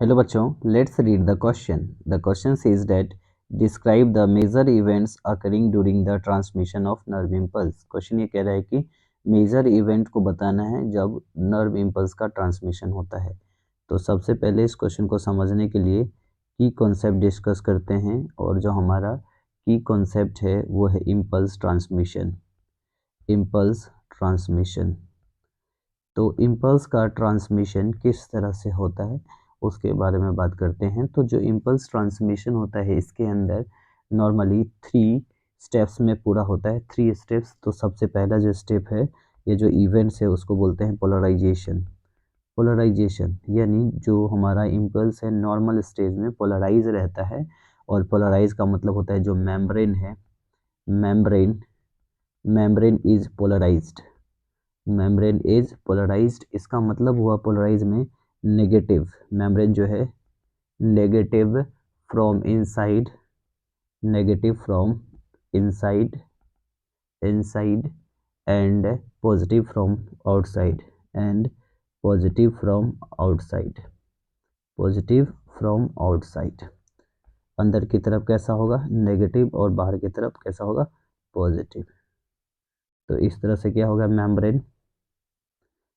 Hello बच्चों, let's read the question. The question says that describe the major events occurring during the transmission of nerve impulse. Question ये कह रहा है कि major event को बताना है जब नर्व इम्पल्स का ट्रांसमिशन होता है। तो सबसे पहले इस क्वेश्चन को समझने के लिए की कॉन्सेप्ट डिस्कस करते हैं, और जो हमारा की कॉन्सेप्ट है वो है इम्पल्स ट्रांसमिशन। Impulse transmission. तो इम्पल्स का ट्रांसमिशन किस तरह से होता है उसके बारे में बात करते हैं। तो जो इम्पल्स ट्रांसमिशन होता है इसके अंदर नॉर्मली 3 स्टेप्स में पूरा होता है। 3 स्टेप्स। तो सबसे पहला जो स्टेप है, ये जो इवेंट्स है उसको बोलते हैं पोलराइजेशन। पोलराइजेशन यानी जो हमारा इम्पल्स है नॉर्मल स्टेज में पोलराइज रहता है, और पोलराइज का मतलब होता है जो मेम्ब्रेन है, membrane membrane is polarized. Membrane is polarized इसका मतलब हुआ पोलराइज में नेगेटिव। मेम्ब्रेन जो है negative from inside, negative from inside inside and positive from outside, and positive from outside, positive from outside. अंदर की तरफ कैसा होगा? नेगेटिव, और बाहर की तरफ कैसा होगा? पॉजिटिव। तो इस तरह से क्या होगा? मेम्ब्रेन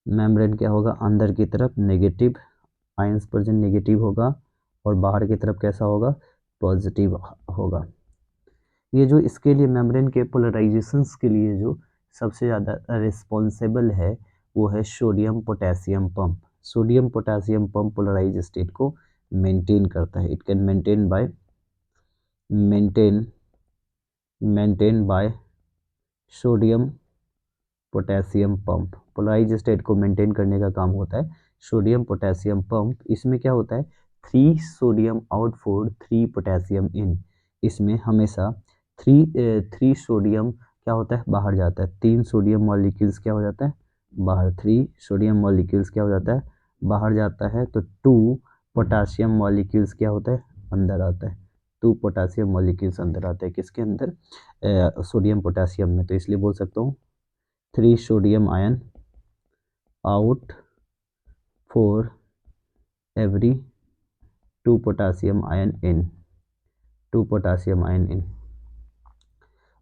मेम्ब्रेन क्या होगा? अंदर की तरफ नेगेटिव आयंस प्रेजेंट, नेगेटिव होगा, और बाहर की तरफ कैसा होगा? पॉजिटिव होगा। ये जो इसके लिए मेम्ब्रेन के पोलराइजेशंस के लिए जो सबसे ज़्यादा रिस्पॉन्सिबल है वो है sodium potassium pump. Sodium potassium pump polarize state को मेंटेन करता है। It can maintain by sodium potassium pump. Polarize state को मेंटेन करने का काम होता है सोडियम पोटेशियम पंप। इसमें क्या होता है? 3 सोडियम आउटफोर्ड 3 पोटेशियम इन। इसमें हमेशा 3 सोडियम क्या होता है? बाहर जाता है। 3 सोडियम मॉलिक्यूल्स क्या हो जाता है? बाहर। 3 सोडियम मॉलिक्यूल्स क्या हो जाता है? बाहर जाता है। तो 2 पोटेशियम मॉलिक्यूल्स क्या होता है? अंदर आता है। 2 पोटेशियम मॉलिक्यूल्स अंदर आते हैं। किसके अंदर? सोडियम पोटेशियम में। तो इसलिए बोल सकता हूँ 3 sodium ion out for every 2 potassium ion in, 2 potassium ion in।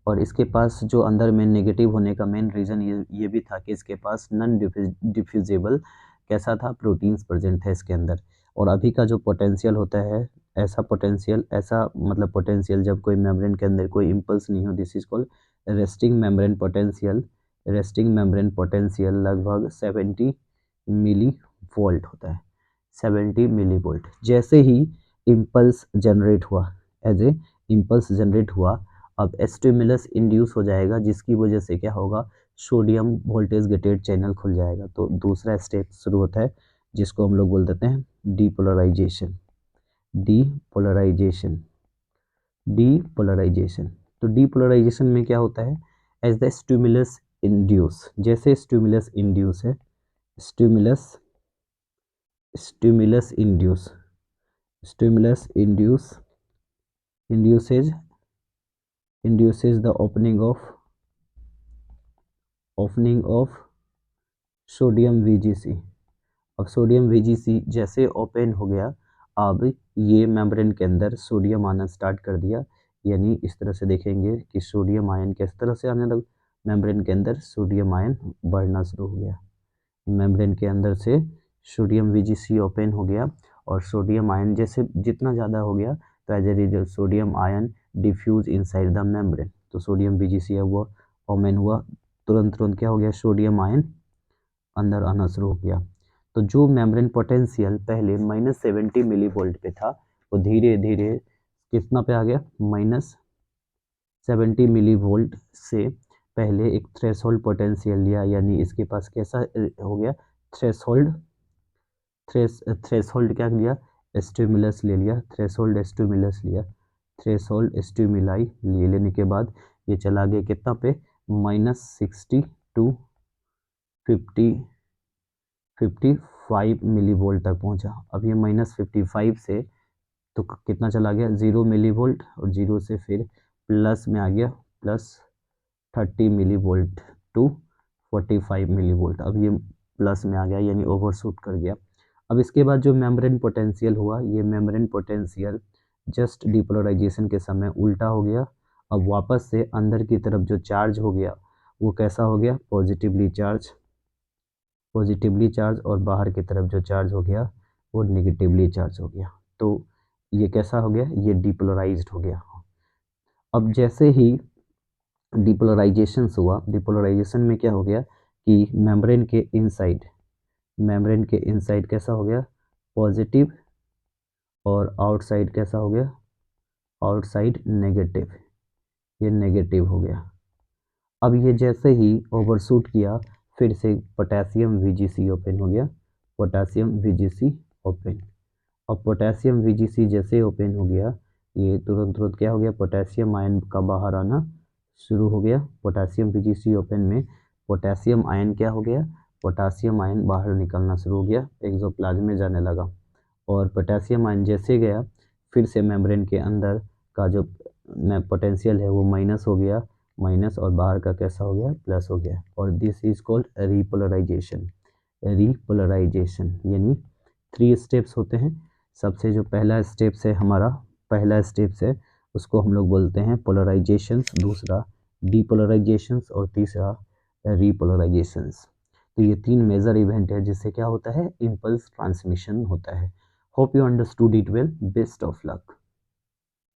और इसके पास जो अंदर में नेगेटिव होने का मेन रीज़न ये भी था कि इसके पास नॉन डिफ्यूजिबल कैसा था? प्रोटीन्स प्रेजेंट है इसके अंदर। और अभी का जो पोटेंशियल होता है, ऐसा पोटेंशियल, ऐसा मतलब पोटेंशियल जब कोई मेम्ब्रेन के अंदर कोई इम्पल्स नहीं हो, this is called resting membrane potential. Resting membrane potential लगभग 70 मिली वोल्ट होता है। 70 मिली वोल्ट। जैसे ही इम्पल्स जनरेट हुआ, एज ए इम्पल्स जनरेट हुआ, अब स्टिमुलस इंड्यूस हो जाएगा, जिसकी वजह से क्या होगा? सोडियम वोल्टेज गेटेड चैनल खुल जाएगा। तो दूसरा स्टेप शुरू होता है जिसको हम लोग बोल देते हैं डीपोलराइजेशन। Depolarization depolarization. तो डीपोलराइजेशन में क्या होता है? एज द स्टिमुलस इंड्यूस, जैसे स्टिमुलस इंड्यूस है, stimulus stimulus induce stimulus induces the opening of sodium VGC। अब सोडियम VGC जैसे ओपन हो गया, अब ये मेम्ब्रेन के अंदर सोडियम आना स्टार्ट कर दिया। यानी इस तरह से देखेंगे कि सोडियम आयन किस तरह से आने लगा? मेम्ब्रेन के अंदर सोडियम आयन बढ़ना शुरू हो गया। मेम्ब्रेन के अंदर से सोडियम VGC ओपन हो गया, और सोडियम आयन जैसे जितना ज़्यादा हो गया तो as a result sodium ion diffuse inside the membrane. तो सोडियम VGC है वो ओपन हुआ, तुरंत तुरंत क्या हो गया? सोडियम आयन अंदर आना शुरू हो गया। तो जो मेम्ब्रेन पोटेंशियल पहले -70 मिली वोल्ट पे था, वो धीरे धीरे कितना पे आ गया? -70 मिली वोल्ट से पहले एक थ्रेशोल्ड पोटेंशियल लिया। यानी इसके पास कैसा हो गया? थ्रेशोल्ड थ्रेशोल्ड क्या लिया? स्टिमुलस ले लिया। थ्रेशोल्ड स्टिमुलस लिया। थ्रेशोल्ड स्टिमुलाई लिए लेने के बाद ये चला गया कितना पे? -60 टू 55 मिली वोल्ट तक पहुंचा। अब ये -55 से तो कितना चला गया? 0 मिली वोल्ट, और 0 से फिर प्लस में आ गया, +30 millivolt to 45 millivolt. अब ये प्लस में आ गया, यानी ओवरशूट कर गया। अब इसके बाद जो मेम्ब्रेन पोटेंशियल हुआ, ये मेम्ब्रेन पोटेंशियल जस्ट डिपोलराइजेशन के समय उल्टा हो गया। अब वापस से अंदर की तरफ जो चार्ज हो गया वो कैसा हो गया, पॉजिटिवली चार्ज, और बाहर की तरफ जो चार्ज हो गया वो निगेटिवली चार्ज हो गया। तो ये कैसा हो गया, ये डिपोलराइज्ड हो गया। अब जैसे ही डिपोलराइजेशन हुआ, डिपोलराइजेशन में क्या हो गया कि मेम्ब्रेन के इनसाइड कैसा हो गया, पॉजिटिव, और आउटसाइड कैसा हो गया, आउटसाइड नेगेटिव, ये नेगेटिव हो गया। अब ये जैसे ही ओवरशूट किया, फिर से पोटेशियम VGC ओपन हो गया, पोटेशियम VGC ओपन। अब पोटेशियम VGC जैसे ओपन हो गया, ये तुरंत क्या हो गया, पोटेशियम आयन का बाहर आना शुरू हो गया। पोटेशियम VGC ओपन में पोटेशियम आयन क्या हो गया, पोटेशियम आयन बाहर निकलना शुरू हो गया, एक्सोप्लाज्म में जाने लगा। और पोटेशियम आयन जैसे गया, फिर से मेम्ब्रेन के अंदर का जो पोटेंशियल है वो माइनस हो गया, माइनस, और बाहर का कैसा हो गया, प्लस हो गया। और दिस इज कॉल्ड रिपोलराइजेशन। यानी 3 स्टेप्स होते हैं। सबसे जो पहला स्टेप्स है हमारा, उसको हम लोग बोलते हैं पोलराइजेशंस, दूसरा डीपोलराइजेशंस, और तीसरा रिपोलराइजेशंस। तो ये 3 मेजर इवेंट है जिससे क्या होता है, इम्पल्स ट्रांसमिशन होता है। Hope you understood it well. Best of luck.